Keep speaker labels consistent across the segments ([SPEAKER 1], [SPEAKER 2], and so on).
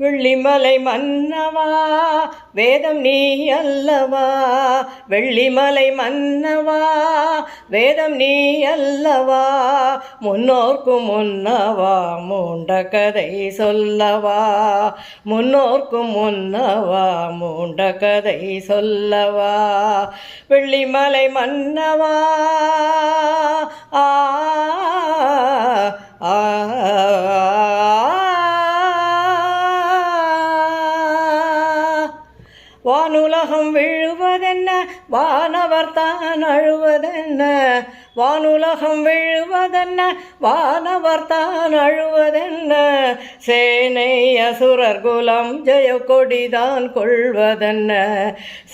[SPEAKER 1] வெள்ளிமலை மன்னவா வேதம் நீ அல்லவா, வெள்ளிமலை மன்னவா வேதம் நீ அல்லவா, முன்னோர்க்கு முன்னவா மூண்ட கதை சொல்லவா, முன்னோர்க்கு முன்னவா மூண்ட கதை சொல்லவா, வெள்ளிமலை மன்னவா ஆ ஆ வானுலகம் விழுவதென்ன வானவர் தான் அழுவதென்ன, வானுலகம் விழுவதென்ன வானவர் தான் அழுவதென்ன, சேனை அசுரர் குலம் ஜெய கொடிதான் கொள்வதென்ன,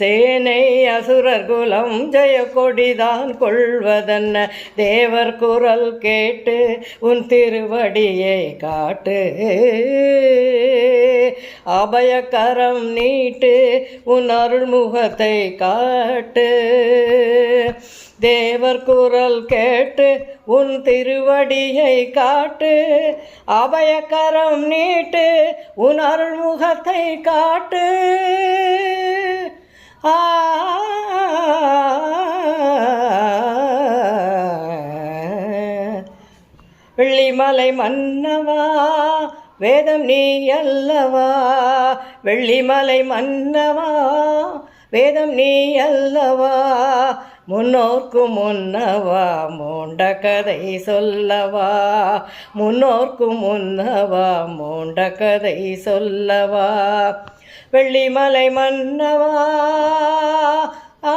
[SPEAKER 1] சேனை அசுரர் குலம் ஜெய கொடிதான் கொள்வதென்ன, தேவர் குரல் கேட்டு உன் திருவடியை காட்டு, அபயக்கரம் நீட்டு உன் அருள்முகத்தை காட்டு, தேவர் குரல் கேட்டு உன் திருவடியை காட்டு, அபயக்கரம் நீட்டு உன் அருள்முகத்தை காட்டு. வெள்ளிமலை மன்னவா வேதம் நீ அல்லவா, வெள்ளிமலை மன்னவா வேதம் நீ அல்லவா, முன்னோர்க்கு முன்னவா மூண்ட கதை சொல்லவா, முன்னோர்க்கு முன்னவா மூண்ட கதை சொல்லவா, வெள்ளிமலை மன்னவா ஆ